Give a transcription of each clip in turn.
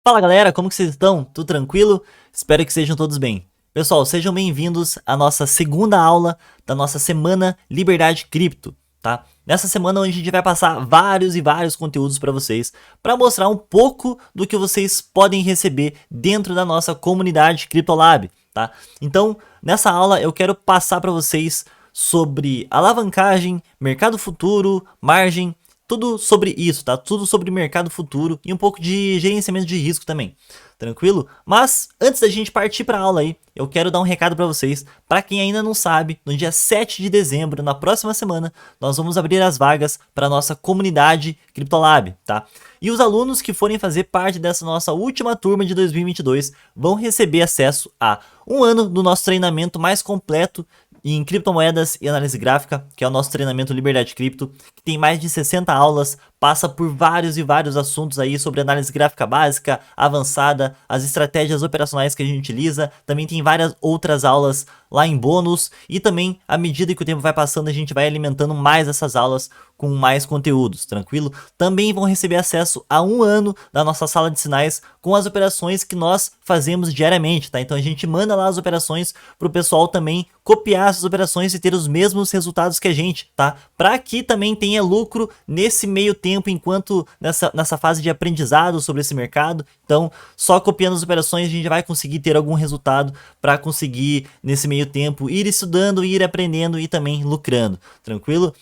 Fala galera, como que vocês estão? Tudo tranquilo? Espero que sejam todos bem. Pessoal, sejam bem-vindos à nossa segunda aula da nossa semana Liberdade Cripto, tá? Nessa semana onde a gente vai passar vários e vários conteúdos para vocês, para mostrar um pouco do que vocês podem receber dentro da nossa comunidade CryptoLab, tá? Então, nessa aula eu quero passar para vocês sobre alavancagem, mercado futuro, margem, tudo sobre isso, tá? Tudo sobre mercado futuro e um pouco de gerenciamento de risco também. Tranquilo? Mas antes da gente partir para a aula aí, eu quero dar um recado para vocês. Para quem ainda não sabe, no dia 7 de dezembro, na próxima semana, nós vamos abrir as vagas para a nossa comunidade CryptoLab, tá? E os alunos que forem fazer parte dessa nossa última turma de 2022 vão receber acesso a um ano do nosso treinamento mais completo em criptomoedas e análise gráfica, que é o nosso treinamento Liberdade Cripto, que tem mais de 60 aulas, passa por vários e vários assuntos aí sobre análise gráfica básica, avançada, as estratégias operacionais que a gente utiliza, também tem várias outras aulas lá em bônus e também, à medida que o tempo vai passando, a gente vai alimentando mais essas aulas com mais conteúdos, tranquilo? Também vão receber acesso a um ano da nossa sala de sinais com as operações que nós fazemos diariamente, tá? Então a gente manda lá as operações pro pessoal também copiar essas operações e ter os mesmos resultados que a gente, tá? Para que também tenha lucro nesse meio tempo, enquanto nessa fase de aprendizado sobre esse mercado. Então, só copiando as operações a gente vai conseguir ter algum resultado para conseguir, nesse meio tempo, ir estudando, ir aprendendo e também lucrando, tranquilo?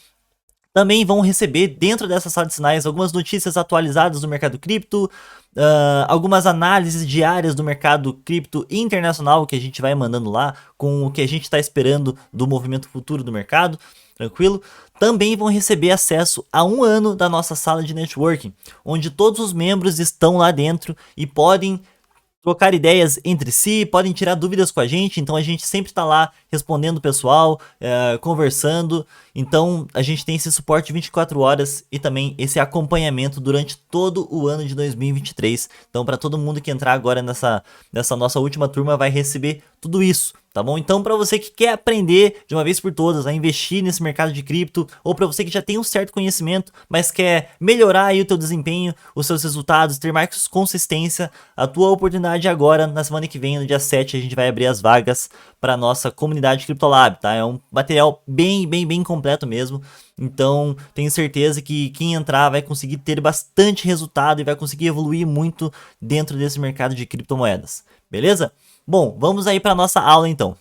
Também vão receber dentro dessa sala de sinais algumas notícias atualizadas do mercado cripto, algumas análises diárias do mercado cripto internacional que a gente vai mandando lá, com o que a gente está esperando do movimento futuro do mercado, tranquilo? Também vão receber acesso a um ano da nossa sala de networking, onde todos os membros estão lá dentro e podem trocar ideias entre si, podem tirar dúvidas com a gente, então a gente sempre está lá respondendo o pessoal, conversando, então a gente tem esse suporte 24 horas e também esse acompanhamento durante todo o ano de 2023, então para todo mundo que entrar agora nessa nossa última turma vai receber tudo isso, tá bom? Então para você que quer aprender de uma vez por todas a investir nesse mercado de cripto, ou para você que já tem um certo conhecimento, mas quer melhorar aí o teu desempenho, os seus resultados, ter mais consistência, a tua oportunidade agora, na semana que vem, no dia 7, a gente vai abrir as vagas para nossa comunidade CryptoLab, tá? É um material bem completo mesmo, então tenho certeza que quem entrar vai conseguir ter bastante resultado e vai conseguir evoluir muito dentro desse mercado de criptomoedas, beleza? Bom, vamos aí para nossa aula então.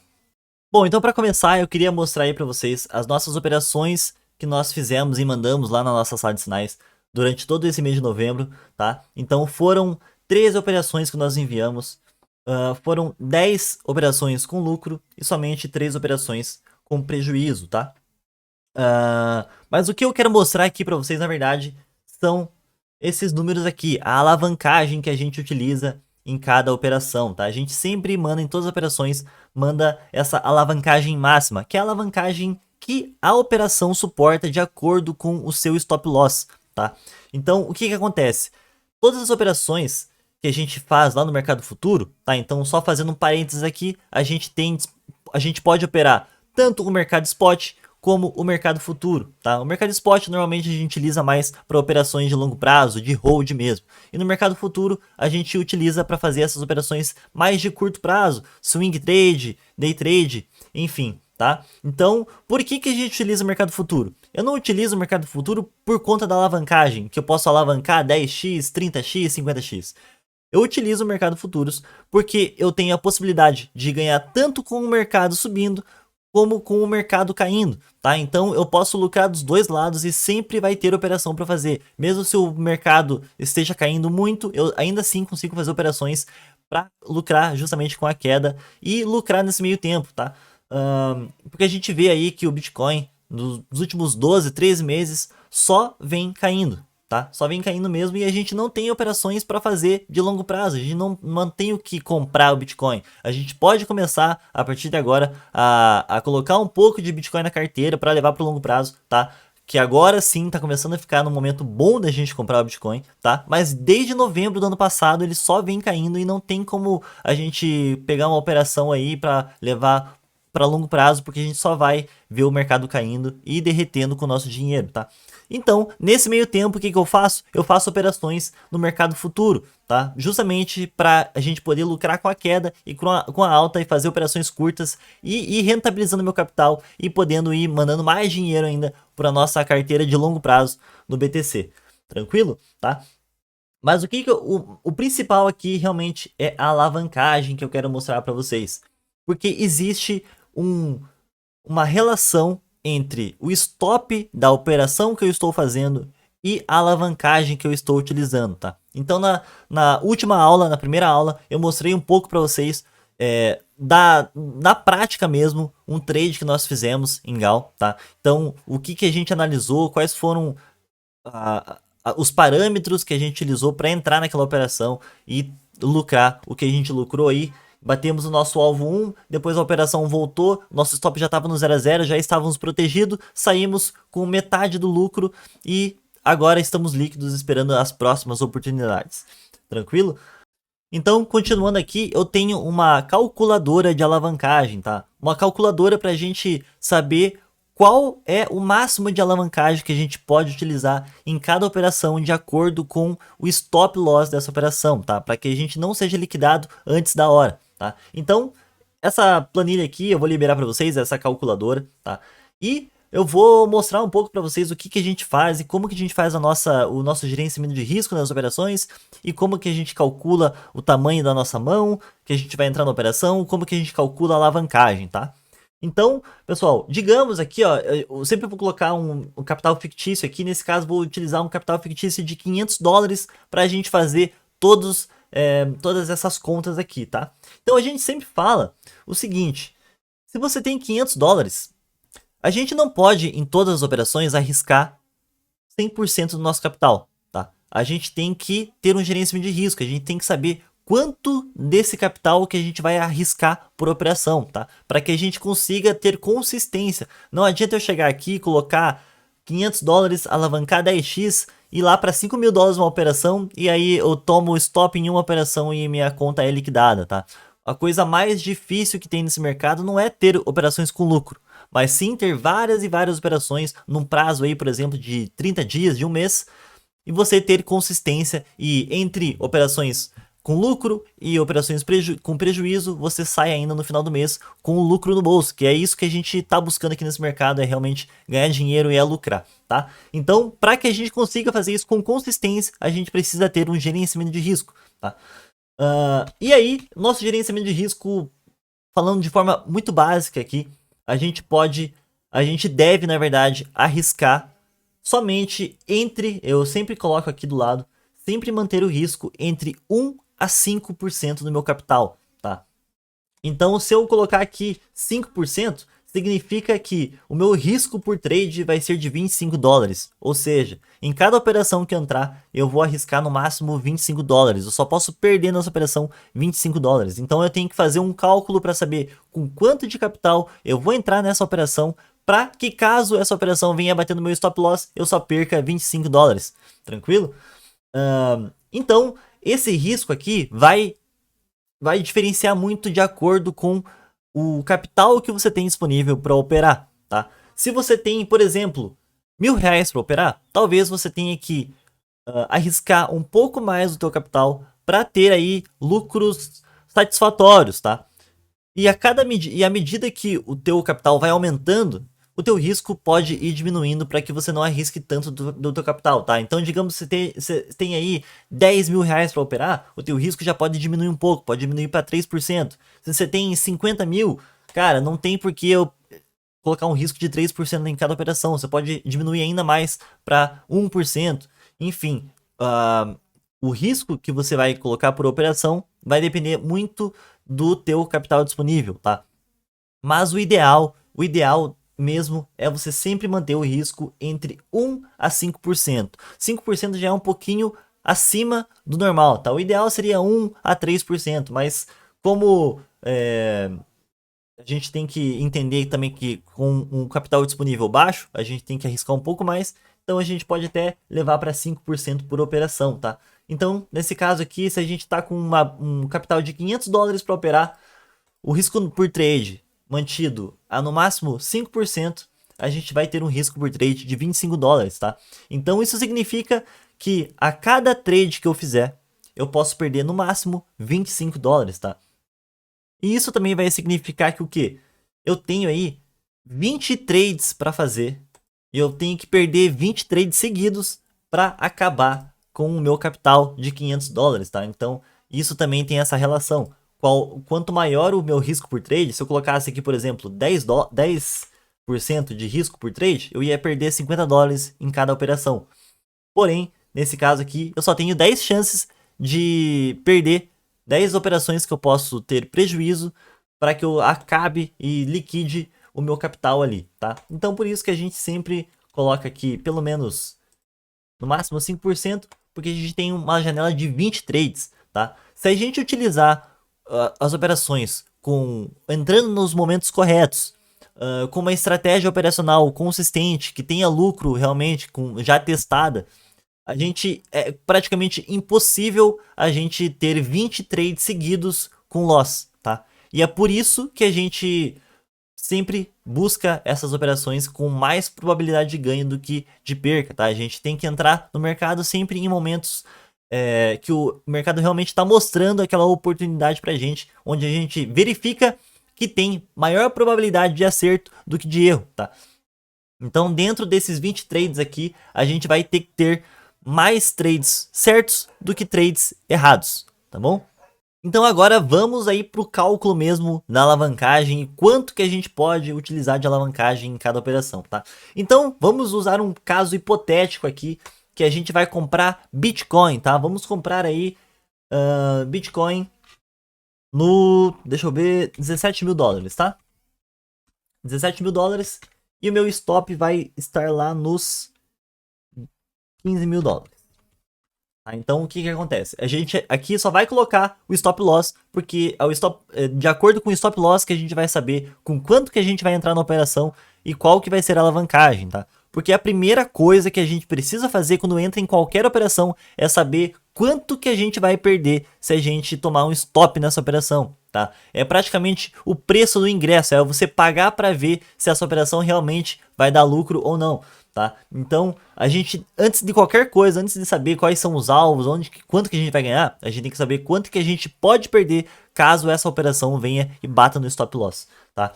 Bom, então para começar eu queria mostrar aí para vocês as nossas operações que nós fizemos e mandamos lá na nossa sala de sinais durante todo esse mês de novembro, tá? Então foram 13 operações que nós enviamos, foram 10 operações com lucro e somente 3 operações com prejuízo, tá? Mas o que eu quero mostrar aqui para vocês, na verdade, são esses números aqui, a alavancagem que a gente utiliza em cada operação, tá? A gente sempre manda, em todas as operações, manda essa alavancagem máxima, que é a alavancagem que a operação suporta de acordo com o seu stop loss, tá? Então, o que acontece? Todas as operações que a gente faz lá no mercado futuro, tá? Então, só fazendo um parênteses aqui, a gente pode operar tanto o mercado spot como o mercado futuro, tá? O mercado spot normalmente a gente utiliza mais para operações de longo prazo, de hold mesmo. E no mercado futuro a gente utiliza para fazer essas operações mais de curto prazo, swing trade, day trade, enfim, tá? Então, por que a gente utiliza o mercado futuro? Eu não utilizo o mercado futuro por conta da alavancagem, que eu posso alavancar 10x, 30x, 50x. Eu utilizo o mercado futuros porque eu tenho a possibilidade de ganhar tanto com o mercado subindo como com o mercado caindo, tá? Então eu posso lucrar dos dois lados e sempre vai ter operação para fazer. Mesmo se o mercado esteja caindo muito, eu ainda assim consigo fazer operações para lucrar justamente com a queda e lucrar nesse meio tempo, tá? Porque a gente vê aí que o Bitcoin nos últimos 12, 13 meses só vem caindo, tá? Só vem caindo mesmo e a gente não tem operações para fazer de longo prazo, a gente não tem o que comprar o Bitcoin. A gente pode começar a partir de agora a colocar um pouco de Bitcoin na carteira para levar para o longo prazo, tá? Que agora sim tá começando a ficar no momento bom da gente comprar o Bitcoin, tá? Mas desde novembro do ano passado ele só vem caindo e não tem como a gente pegar uma operação aí para levar para longo prazo, porque a gente só vai ver o mercado caindo e derretendo com o nosso dinheiro, tá? Então, nesse meio tempo, o que eu faço? Eu faço operações no mercado futuro, tá? Justamente para a gente poder lucrar com a queda e com a alta e fazer operações curtas e ir rentabilizando meu capital e podendo ir mandando mais dinheiro ainda para nossa carteira de longo prazo no BTC. Tranquilo? Tá? Mas o principal aqui realmente é a alavancagem que eu quero mostrar para vocês. Porque existe uma relação entre o stop da operação que eu estou fazendo e a alavancagem que eu estou utilizando, tá? Então na última aula, na primeira aula, eu mostrei um pouco para vocês da prática mesmo, um trade que nós fizemos em Gal, tá? Então o que a gente analisou, quais foram os parâmetros que a gente utilizou para entrar naquela operação e lucrar o que a gente lucrou aí. Batemos o nosso alvo 1, depois a operação voltou, nosso stop já estava no 0 a 0, já estávamos protegidos, saímos com metade do lucro e agora estamos líquidos esperando as próximas oportunidades. Tranquilo? Então, continuando aqui, eu tenho uma calculadora de alavancagem, tá? Uma calculadora para a gente saber qual é o máximo de alavancagem que a gente pode utilizar em cada operação de acordo com o stop loss dessa operação, tá? Para que a gente não seja liquidado antes da hora, tá? Então, essa planilha aqui eu vou liberar para vocês, essa calculadora, tá? E eu vou mostrar um pouco para vocês o que a gente faz e como que a gente faz o nosso gerenciamento de risco nas operações e como que a gente calcula o tamanho da nossa mão, que a gente vai entrar na operação, como que a gente calcula a alavancagem, tá? Então, pessoal, digamos aqui, ó, eu sempre vou colocar um capital fictício aqui, nesse caso vou utilizar um capital fictício de $500 para a gente fazer todas essas contas aqui, tá? Então a gente sempre fala o seguinte, se você tem $500, a gente não pode em todas as operações arriscar 100% do nosso capital, tá? A gente tem que ter um gerenciamento de risco, a gente tem que saber quanto desse capital que a gente vai arriscar por operação, tá? Para que a gente consiga ter consistência. Não adianta eu chegar aqui e colocar $500, alavancar 10x, ir lá para $5.000 uma operação e aí eu tomo stop em uma operação e minha conta é liquidada, tá? A coisa mais difícil que tem nesse mercado não é ter operações com lucro, mas sim ter várias e várias operações num prazo aí, por exemplo, de 30 dias, de um mês, e você ter consistência e entre operações com lucro e operações com prejuízo, você sai ainda no final do mês com o lucro no bolso, que é isso que a gente está buscando aqui nesse mercado, é realmente ganhar dinheiro e é lucrar, tá? Então, para que a gente consiga fazer isso com consistência, a gente precisa ter um gerenciamento de risco, tá? E aí, nosso gerenciamento de risco, falando de forma muito básica aqui, a gente deve, na verdade, arriscar somente eu sempre coloco aqui do lado, sempre manter o risco entre 1 a 5% do meu capital, tá? Então, se eu colocar aqui 5%, significa que o meu risco por trade vai ser de $25. Ou seja, em cada operação que eu entrar, eu vou arriscar no máximo $25. Eu só posso perder nessa operação $25. Então, eu tenho que fazer um cálculo para saber com quanto de capital eu vou entrar nessa operação, para que caso essa operação venha bater no meu stop loss, eu só perca $25. Tranquilo? Então, esse risco aqui vai diferenciar muito de acordo com o capital que você tem disponível para operar, tá? Se você tem, por exemplo, R$1.000 para operar, talvez você tenha que arriscar um pouco mais do teu capital para ter aí lucros satisfatórios, tá? E à medida que o teu capital vai aumentando, o teu risco pode ir diminuindo para que você não arrisque tanto do teu capital, tá? Então, digamos que você tem aí R$10.000 para operar, o teu risco já pode diminuir um pouco, pode diminuir para 3%. Se você tem 50 mil, cara, não tem por que eu colocar um risco de 3% em cada operação, você pode diminuir ainda mais para 1%. Enfim, o risco que você vai colocar por operação vai depender muito do teu capital disponível, tá? Mas o ideal mesmo é você sempre manter o risco entre 1 a 5%. 5% já é um pouquinho acima do normal, tá? O ideal seria 1 a 3%, mas como a gente tem que entender também que com um capital disponível baixo, a gente tem que arriscar um pouco mais, então a gente pode até levar para 5% por operação, tá? Então, nesse caso aqui, se a gente está com um capital de $500 para operar, o risco por trade mantido a no máximo 5%, a gente vai ter um risco por trade de 25 dólares, tá? Então isso significa que a cada trade que eu fizer, eu posso perder no máximo 25 dólares, tá? E isso também vai significar que o quê? Eu tenho aí 20 trades para fazer e eu tenho que perder 20 trades seguidos para acabar com o meu capital de 500 dólares, tá? Então isso também tem essa relação. Quanto maior o meu risco por trade, se eu colocasse aqui, por exemplo, 10% de risco por trade, eu ia perder 50 dólares em cada operação. Porém, nesse caso aqui, eu só tenho 10 chances de perder 10 operações que eu posso ter prejuízo para que eu acabe e liquide o meu capital ali, tá? Então, por isso que a gente sempre coloca aqui pelo menos no máximo 5%, porque a gente tem uma janela de 20 trades, tá? Se a gente utilizar as operações entrando nos momentos corretos, com uma estratégia operacional consistente, que tenha lucro realmente, já testada, a gente é praticamente impossível a gente ter 20 trades seguidos com loss, tá? E é por isso que a gente sempre busca essas operações com mais probabilidade de ganho do que de perca, tá? A gente tem que entrar no mercado sempre em momentos que o mercado realmente está mostrando aquela oportunidade pra gente, onde a gente verifica que tem maior probabilidade de acerto do que de erro, tá? Então, dentro desses 20 trades aqui, a gente vai ter que ter mais trades certos do que trades errados, tá bom? Então agora vamos aí para o cálculo mesmo da alavancagem e quanto que a gente pode utilizar de alavancagem em cada operação, tá? Então vamos usar um caso hipotético aqui, que a gente vai comprar Bitcoin, tá? Vamos comprar aí Bitcoin deixa eu ver, 17 mil dólares, tá? 17 mil dólares e o meu stop vai estar lá nos 15 mil dólares. Tá? Então o que que acontece? A gente aqui só vai colocar o stop loss, porque de acordo com o stop loss que a gente vai saber com quanto que a gente vai entrar na operação e qual que vai ser a alavancagem, tá? Porque a primeira coisa que a gente precisa fazer quando entra em qualquer operação é saber quanto que a gente vai perder se a gente tomar um stop nessa operação, tá? É praticamente o preço do ingresso, é você pagar para ver se essa operação realmente vai dar lucro ou não, tá? Então, a gente, antes de qualquer coisa, antes de saber quais são os alvos, quanto que a gente vai ganhar, a gente tem que saber quanto que a gente pode perder caso essa operação venha e bata no stop loss, tá?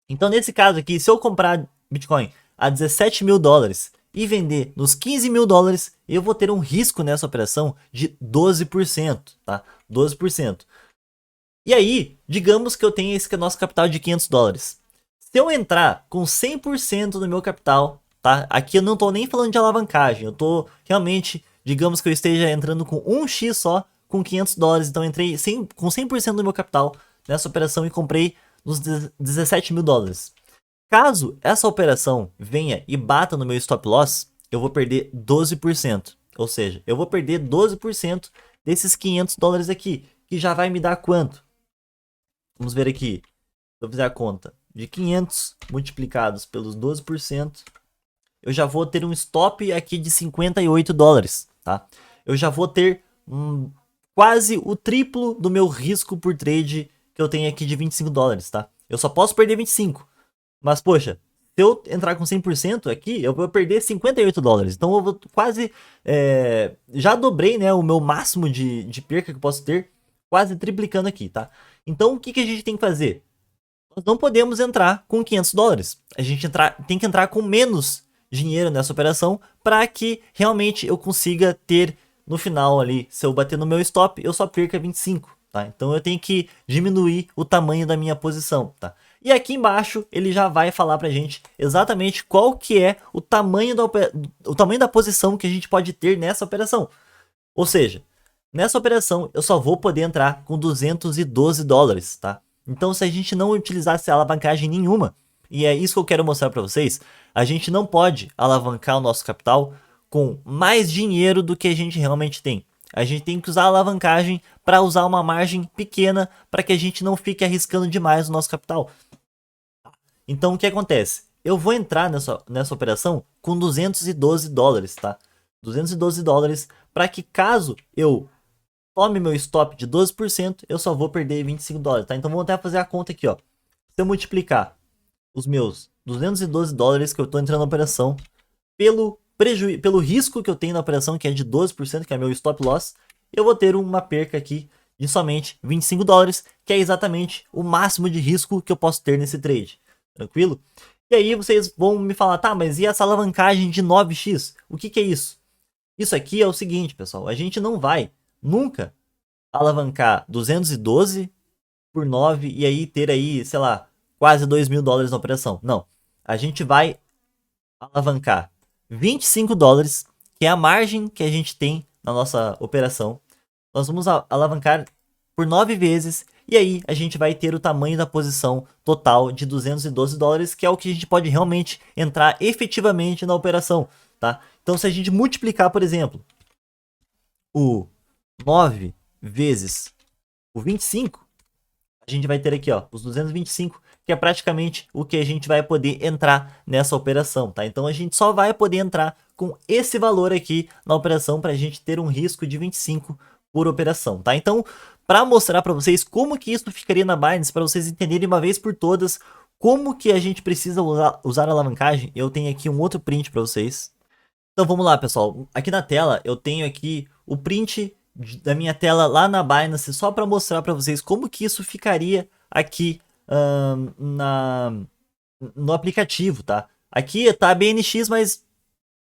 Então, nesse caso aqui, se eu comprar Bitcoin a 17 mil dólares e vender nos 15 mil dólares, eu vou ter um risco nessa operação de 12%, tá? 12%. E aí, digamos que eu tenho esse nosso capital de 500 dólares. Se eu entrar com 100% do meu capital, tá? Aqui eu não tô nem falando de alavancagem, eu tô realmente, digamos que eu esteja entrando com 1x só, com 500 dólares, então eu entrei com 100% do meu capital nessa operação e comprei nos 17 mil dólares. Caso essa operação venha e bata no meu stop loss, eu vou perder 12%. Ou seja, eu vou perder 12% desses 500 dólares aqui, que já vai me dar quanto? Vamos ver aqui. Se eu fizer a conta de 500 multiplicados pelos 12%, eu já vou ter um stop aqui de 58 dólares, tá? Eu já vou ter quase o triplo do meu risco por trade que eu tenho aqui de 25 dólares, tá? Eu só posso perder 25. Mas, poxa, se eu entrar com 100% aqui, eu vou perder 58 dólares. Então, eu vou quase... já dobrei, né, o meu máximo de perca que eu posso ter, quase triplicando aqui, tá? Então, o que que a gente tem que fazer? Nós não podemos entrar com 500 dólares. A gente tem que entrar com menos dinheiro nessa operação para que realmente eu consiga ter no final ali, se eu bater no meu stop, eu só perca 25, tá? Então eu tenho que diminuir o tamanho da minha posição, tá? E aqui embaixo ele já vai falar pra gente exatamente qual que é o tamanho da posição que a gente pode ter nessa operação. Ou seja, nessa operação eu só vou poder entrar com 212 dólares, tá? Então se a gente não utilizasse alavancagem nenhuma, e é isso que eu quero mostrar para vocês, a gente não pode alavancar o nosso capital com mais dinheiro do que a gente realmente tem. A gente tem que usar a alavancagem para usar uma margem pequena para que a gente não fique arriscando demais o nosso capital. Então o que acontece? Eu vou entrar nessa operação com 212 dólares, tá? 212 dólares para que caso eu tome meu stop de 12%, eu só vou perder 25 dólares, tá? Então vamos até fazer a conta aqui, ó. Se eu multiplicar os meus 212 dólares que eu estou entrando na operação pelo risco que eu tenho na operação, que é de 12%, que é meu stop loss, eu vou ter uma perca aqui de somente 25 dólares, que é exatamente o máximo de risco que eu posso ter nesse trade. Tranquilo? E aí vocês vão me falar, tá, mas e essa alavancagem de 9x? O que é isso? Isso aqui é o seguinte, pessoal, a gente não vai nunca alavancar 212 por 9 e aí ter aí, sei lá, quase 2 mil dólares na operação. Não, a gente vai alavancar 25 dólares, que é a margem que a gente tem na nossa operação. Nós vamos alavancar por 9 vezes e aí a gente vai ter o tamanho da posição total de 212 dólares, que é o que a gente pode realmente entrar efetivamente na operação, tá? Então se a gente multiplicar, por exemplo, o 9 vezes o 25, a gente vai ter aqui, ó, os 225, que é praticamente o que a gente vai poder entrar nessa operação, tá? Então a gente só vai poder entrar com esse valor aqui na operação para a gente ter um risco de 25 por operação, tá? Então, para mostrar para vocês como que isso ficaria na Binance, para vocês entenderem uma vez por todas como que a gente precisa usar a alavancagem, eu tenho aqui um outro print para vocês. Então vamos lá, pessoal. Aqui na tela eu tenho aqui o print da minha tela lá na Binance, só para mostrar para vocês como que isso ficaria aqui no aplicativo, tá? Aqui tá BNX, mas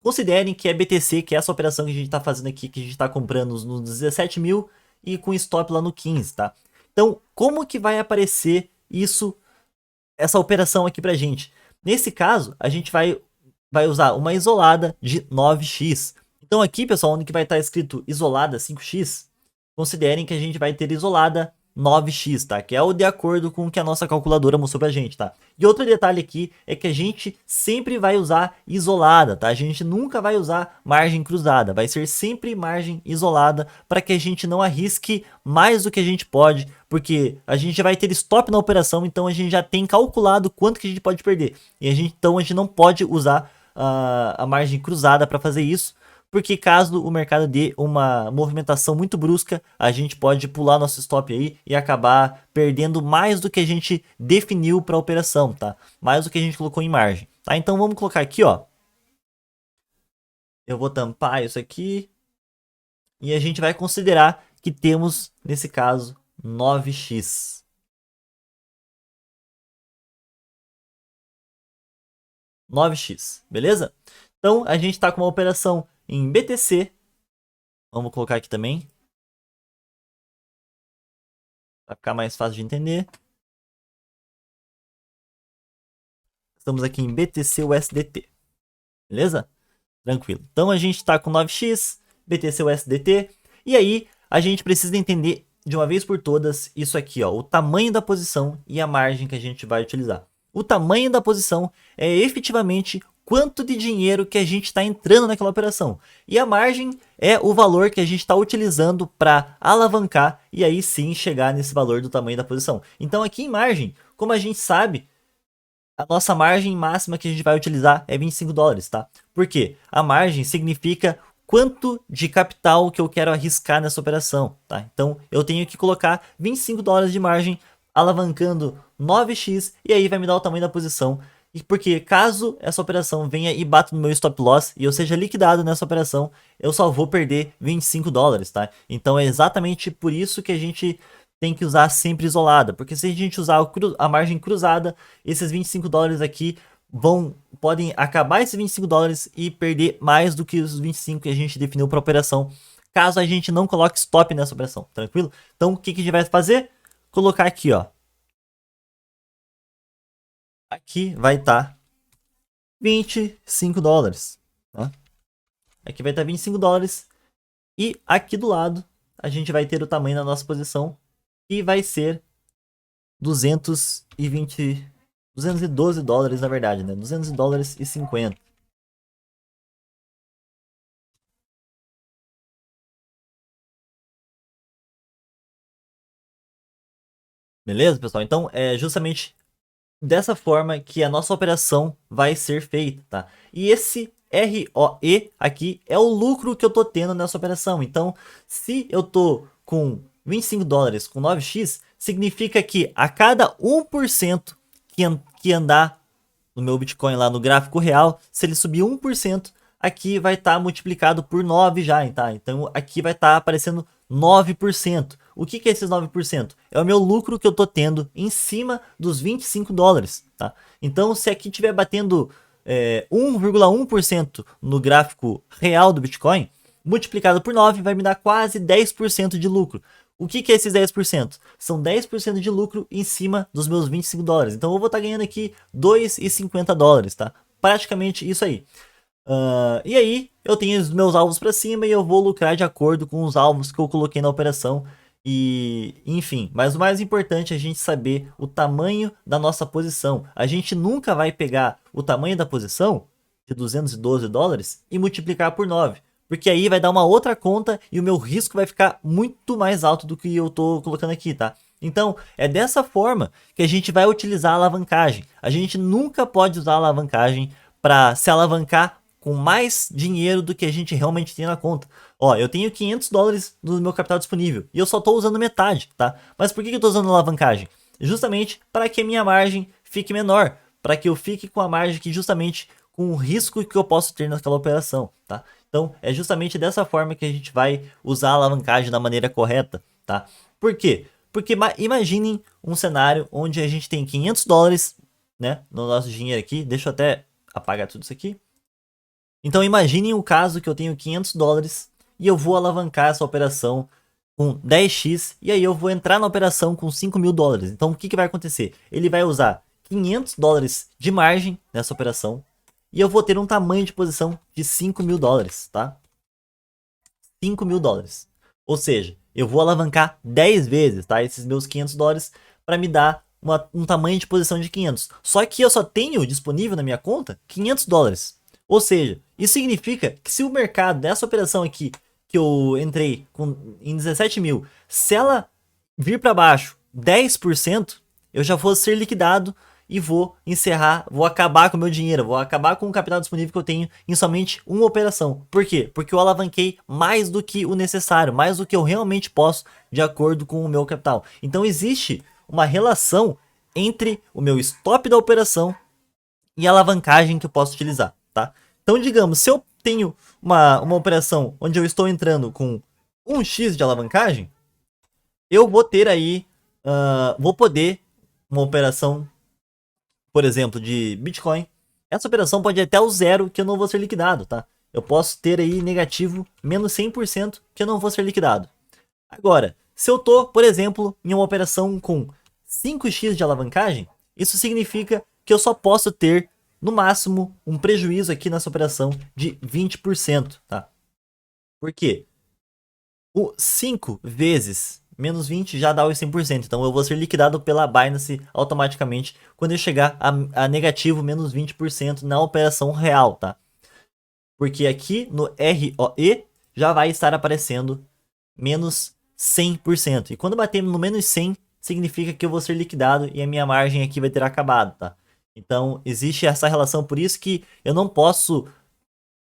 considerem que é BTC, que é essa operação que a gente tá fazendo aqui, que a gente tá comprando nos 17 mil e com stop lá no 15, tá? Então, como que vai aparecer isso, essa operação aqui pra gente? Nesse caso, a gente vai usar uma isolada de 9x. Então aqui, pessoal, onde que vai estar escrito isolada 5x, considerem que a gente vai ter isolada 9x, tá? Que é o de acordo com o que a nossa calculadora mostrou pra gente, tá? E outro detalhe aqui é que a gente sempre vai usar isolada, tá? A gente nunca vai usar margem cruzada, vai ser sempre margem isolada para que a gente não arrisque mais do que a gente pode, porque a gente já vai ter stop na operação, então a gente já tem calculado quanto que a gente pode perder. E então a gente não pode usar a margem cruzada para fazer isso, porque caso o mercado dê uma movimentação muito brusca, a gente pode pular nosso stop aí e acabar perdendo mais do que a gente definiu para a operação, tá? Mais do que a gente colocou em margem, tá? Então vamos colocar aqui, ó. Eu vou tampar isso aqui e a gente vai considerar que temos, nesse caso, 9x. Beleza? Então a gente está com uma operação em BTC, vamos colocar aqui também, para ficar mais fácil de entender. Estamos aqui em BTC USDT, beleza? Tranquilo. Então a gente está com 9x, BTC USDT, e aí a gente precisa entender de uma vez por todas isso aqui, ó, o tamanho da posição e a margem que a gente vai utilizar. O tamanho da posição é efetivamente quanto de dinheiro que a gente está entrando naquela operação. E a margem é o valor que a gente está utilizando para alavancar e aí sim chegar nesse valor do tamanho da posição. Então aqui em margem, como a gente sabe, a nossa margem máxima que a gente vai utilizar é 25 dólares, tá? Por quê? A margem significa quanto de capital que eu quero arriscar nessa operação, tá? Então eu tenho que colocar 25 dólares de margem alavancando 9x e aí vai me dar o tamanho da posição. E porque caso essa operação venha e bata no meu stop loss e eu seja liquidado nessa operação, eu só vou perder 25 dólares, tá? Então é exatamente por isso que a gente tem que usar sempre isolada, porque se a gente usar a margem cruzada, esses 25 dólares aqui podem acabar esses 25 dólares e perder mais do que os 25 que a gente definiu para a operação, caso a gente não coloque stop nessa operação, tranquilo? Então o que a gente vai fazer? Colocar aqui, ó. Aqui vai estar 25 dólares. Tá? Aqui vai estar 25 dólares. E aqui do lado, a gente vai ter o tamanho da nossa posição. E vai ser 212 dólares, na verdade, né? 200 dólares e 50. Beleza, pessoal? Então, é justamente dessa forma que a nossa operação vai ser feita, tá? E esse ROE aqui é o lucro que eu tô tendo nessa operação. Então, se eu tô com 25 dólares com 9x, significa que a cada 1% que andar no meu Bitcoin lá no gráfico real, se ele subir 1%, aqui vai estar multiplicado por 9 já, tá? Então aqui vai estar aparecendo 9%. O que é esses 9%? É o meu lucro que eu tô tendo em cima dos 25 dólares, tá? Então se aqui estiver batendo 1,1% no gráfico real do Bitcoin, multiplicado por 9 vai me dar quase 10% de lucro. O que é esses 10%? São 10% de lucro em cima dos meus 25 dólares. Então eu vou estar ganhando aqui 2,50 dólares, tá? Praticamente isso aí. E aí eu tenho os meus alvos para cima e eu vou lucrar de acordo com os alvos que eu coloquei na operação. E enfim, mas o mais importante é a gente saber o tamanho da nossa posição. A gente nunca vai pegar o tamanho da posição de 212 dólares e multiplicar por 9. Porque aí vai dar uma outra conta e o meu risco vai ficar muito mais alto do que eu tô colocando aqui, tá? Então, é dessa forma que a gente vai utilizar a alavancagem. A gente nunca pode usar a alavancagem para se alavancar com mais dinheiro do que a gente realmente tem na conta. Ó, eu tenho 500 dólares no meu capital disponível e eu só tô usando metade, tá? Mas por que eu tô usando a alavancagem? Justamente para que a minha margem fique menor, para que eu fique com a margem que justamente com o risco que eu posso ter naquela operação, tá? Então, é justamente dessa forma que a gente vai usar a alavancagem da maneira correta, tá? Por quê? Porque imaginem um cenário onde a gente tem 500 dólares, né, no nosso dinheiro aqui. Deixa eu até apagar tudo isso aqui. Então, imaginem o caso que eu tenho 500 dólares e eu vou alavancar essa operação com 10x e aí eu vou entrar na operação com 5 mil dólares. Então, o que vai acontecer? Ele vai usar 500 dólares de margem nessa operação e eu vou ter um tamanho de posição de 5 mil dólares, tá? 5 mil dólares. Ou seja, eu vou alavancar 10 vezes, tá? Esses meus 500 dólares para me dar um tamanho de posição de 500. Só que eu só tenho disponível na minha conta 500 dólares. Ou seja, isso significa que se o mercado dessa operação aqui, que eu entrei em 17 mil, se ela vir para baixo 10%, eu já vou ser liquidado e vou encerrar, vou acabar com o meu dinheiro, vou acabar com o capital disponível que eu tenho em somente uma operação. Por quê? Porque eu alavanquei mais do que o necessário, mais do que eu realmente posso, de acordo com o meu capital. Então existe uma relação entre o meu stop da operação e a alavancagem que eu posso utilizar, tá? Então digamos, se eu tenho uma operação onde eu estou entrando com 1x de alavancagem, eu vou ter aí, vou poder, uma operação, por exemplo, de Bitcoin, essa operação pode ir até o zero que eu não vou ser liquidado, tá? Eu posso ter aí negativo menos 100% que eu não vou ser liquidado. Agora, se eu tô, por exemplo, em uma operação com 5x de alavancagem, isso significa que eu só posso ter, no máximo, um prejuízo aqui nessa operação de 20%, tá? Por quê? O 5 vezes menos 20 já dá os 100%. Então eu vou ser liquidado pela Binance automaticamente quando eu chegar a negativo menos 20% na operação real, tá? Porque aqui no ROE já vai estar aparecendo menos 100%. E quando bater no menos 100, significa que eu vou ser liquidado e a minha margem aqui vai ter acabado, tá? Então existe essa relação, por isso que eu não posso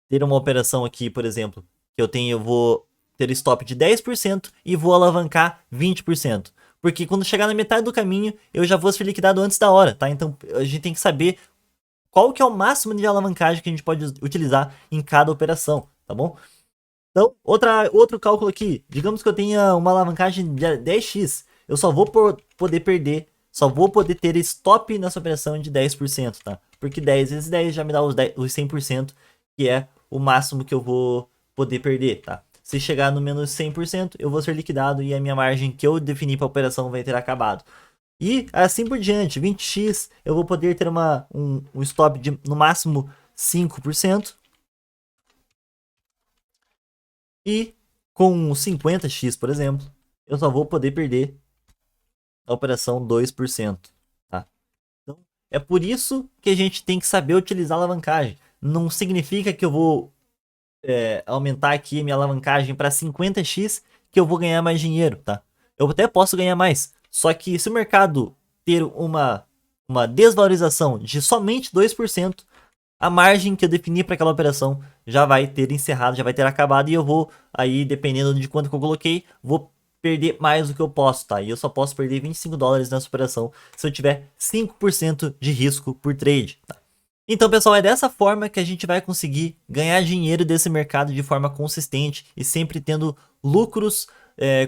ter uma operação aqui, por exemplo, que eu vou ter stop de 10% e vou alavancar 20%. Porque quando chegar na metade do caminho, eu já vou ser liquidado antes da hora, tá? Então a gente tem que saber qual que é o máximo de alavancagem que a gente pode utilizar em cada operação, tá bom? Então, outro cálculo aqui. Digamos que eu tenha uma alavancagem de 10x. Eu só vou poder perder, só vou poder ter stop nessa operação de 10%, tá? Porque 10 vezes 10 já me dá os 100%, que é o máximo que eu vou poder perder, tá? Se chegar no menos 100%, eu vou ser liquidado e a minha margem que eu defini para a operação vai ter acabado. E assim por diante, 20x, eu vou poder ter um stop de no máximo 5%. E com 50x, por exemplo, eu só vou poder perder a operação 2%. Tá? Então, é por isso que a gente tem que saber utilizar a alavancagem. Não significa que eu vou aumentar aqui minha alavancagem para 50x que eu vou ganhar mais dinheiro, tá? Eu até posso ganhar mais, só que se o mercado ter uma desvalorização de somente 2%, a margem que eu defini para aquela operação já vai ter encerrado, já vai ter acabado e eu vou aí, dependendo de quanto que eu coloquei, vou perder mais do que eu posso, tá? E eu só posso perder 25 dólares nessa operação se eu tiver 5% de risco por trade, tá? Então, pessoal, é dessa forma que a gente vai conseguir ganhar dinheiro desse mercado de forma consistente e sempre tendo lucros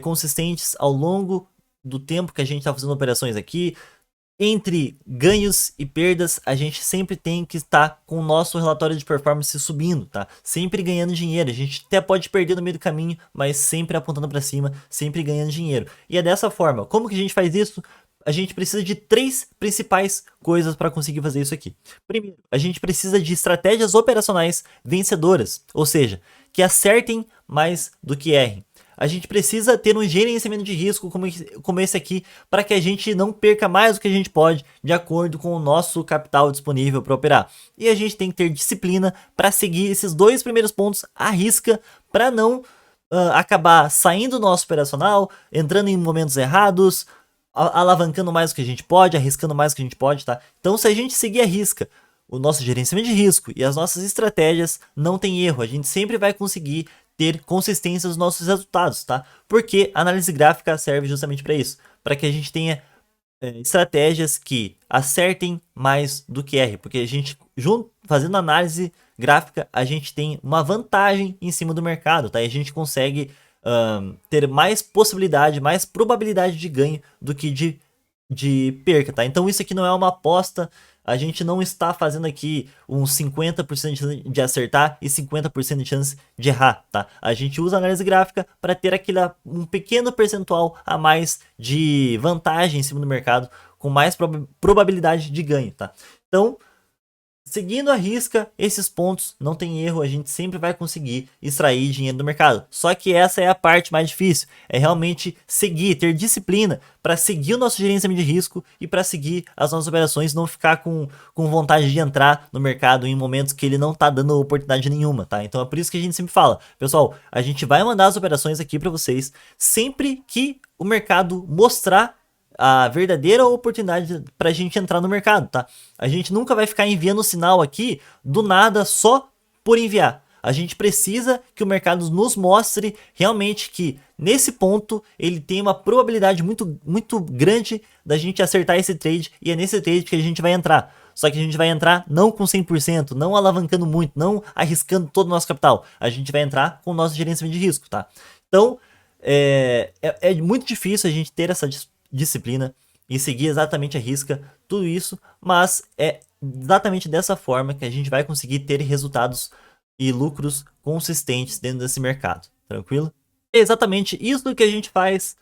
consistentes ao longo do tempo que a gente está fazendo operações aqui. Entre ganhos e perdas, a gente sempre tem que estar com o nosso relatório de performance subindo, tá? Sempre ganhando dinheiro. A gente até pode perder no meio do caminho, mas sempre apontando para cima, sempre ganhando dinheiro. E é dessa forma. Como que a gente faz isso? A gente precisa de 3 principais coisas para conseguir fazer isso aqui. Primeiro, a gente precisa de estratégias operacionais vencedoras, ou seja, que acertem mais do que errem. A gente precisa ter um gerenciamento de risco como esse aqui, para que a gente não perca mais do que a gente pode, de acordo com o nosso capital disponível para operar. E a gente tem que ter disciplina para seguir esses 2 primeiros pontos à risca, para não acabar saindo do nosso operacional, entrando em momentos errados, alavancando mais do que a gente pode, arriscando mais do que a gente pode, tá? Então, se a gente seguir a risca, o nosso gerenciamento de risco e as nossas estratégias, não tem erro. A gente sempre vai conseguir ter consistência nos nossos resultados, tá? Porque a análise gráfica serve justamente para isso, para que a gente tenha estratégias que acertem mais do que errem, porque a gente, fazendo análise gráfica, a gente tem uma vantagem em cima do mercado, tá? E a gente consegue ter mais possibilidade, mais probabilidade de ganho do que de perca, tá? Então isso aqui não é uma aposta, a gente não está fazendo aqui uns 50% de acertar e 50% de chance de errar, tá? A gente usa a análise gráfica para ter um pequeno percentual a mais de vantagem em cima do mercado, com mais probabilidade de ganho, tá? Então, seguindo a risca, esses pontos, não tem erro, a gente sempre vai conseguir extrair dinheiro do mercado. Só que essa é a parte mais difícil, é realmente seguir, ter disciplina para seguir o nosso gerenciamento de risco e para seguir as nossas operações, não ficar com vontade de entrar no mercado em momentos que ele não tá dando oportunidade nenhuma, tá? Então é por isso que a gente sempre fala, pessoal, a gente vai mandar as operações aqui para vocês sempre que o mercado mostrar a verdadeira oportunidade para a gente entrar no mercado, tá? A gente nunca vai ficar enviando sinal aqui do nada só por enviar. A gente precisa que o mercado nos mostre realmente que nesse ponto ele tem uma probabilidade muito grande da gente acertar esse trade, e é nesse trade que a gente vai entrar. Só que a gente vai entrar não com 100%, não alavancando muito, não arriscando todo o nosso capital. A gente vai entrar com o nosso gerenciamento de risco, tá? Então, é muito difícil a gente ter essa disciplina e seguir exatamente a risca tudo isso, mas é exatamente dessa forma que a gente vai conseguir ter resultados e lucros consistentes dentro desse mercado, tranquilo? É exatamente isso que a gente faz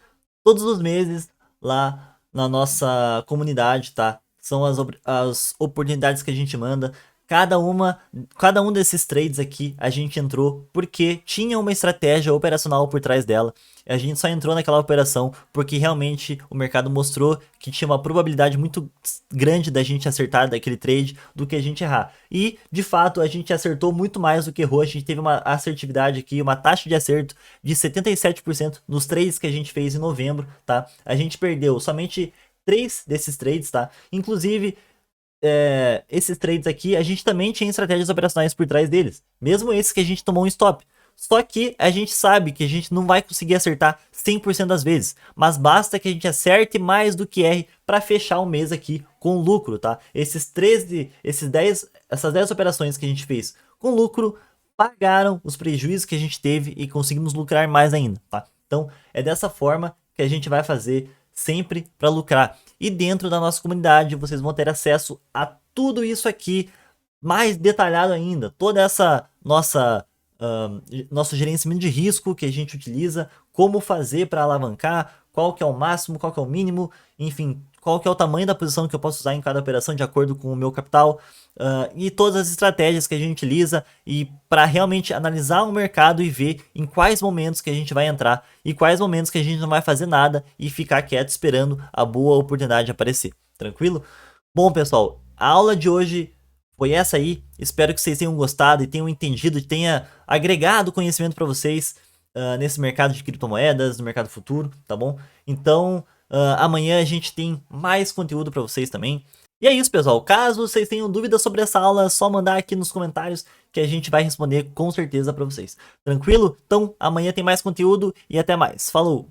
todos os meses lá na nossa comunidade, tá? São as oportunidades que a gente manda. Cada um desses trades aqui a gente entrou porque tinha uma estratégia operacional por trás dela. A gente só entrou naquela operação porque realmente o mercado mostrou que tinha uma probabilidade muito grande da gente acertar daquele trade do que a gente errar. E, de fato, a gente acertou muito mais do que errou. A gente teve uma assertividade aqui, uma taxa de acerto de 77% nos trades que a gente fez em novembro, tá? A gente perdeu somente 3 desses trades, tá? Inclusive, esses trades aqui, a gente também tinha estratégias operacionais por trás deles, mesmo esses que a gente tomou um stop. Só que a gente sabe que a gente não vai conseguir acertar 100% das vezes, mas basta que a gente acerte mais do que erre para fechar o mês aqui com lucro, tá? Essas 10 operações que a gente fez com lucro pagaram os prejuízos que a gente teve e conseguimos lucrar mais ainda, tá? Então é dessa forma que a gente vai fazer sempre para lucrar. E dentro da nossa comunidade vocês vão ter acesso a tudo isso aqui mais detalhado ainda, toda essa nosso gerenciamento de risco que a gente utiliza, como fazer para alavancar, qual que é o máximo, qual que é o mínimo, enfim, qual que é o tamanho da posição que eu posso usar em cada operação de acordo com o meu capital, e todas as estratégias que a gente utiliza e para realmente analisar o mercado e ver em quais momentos que a gente vai entrar e quais momentos que a gente não vai fazer nada e ficar quieto esperando a boa oportunidade aparecer. Tranquilo? Bom, pessoal, a aula de hoje foi essa aí. Espero que vocês tenham gostado e tenham entendido e tenha agregado conhecimento para vocês nesse mercado de criptomoedas, no mercado futuro, tá bom? Então, amanhã a gente tem mais conteúdo para vocês também. E é isso, pessoal. Caso vocês tenham dúvidas sobre essa aula, é só mandar aqui nos comentários que a gente vai responder com certeza para vocês. Tranquilo? Então, amanhã tem mais conteúdo e até mais. Falou!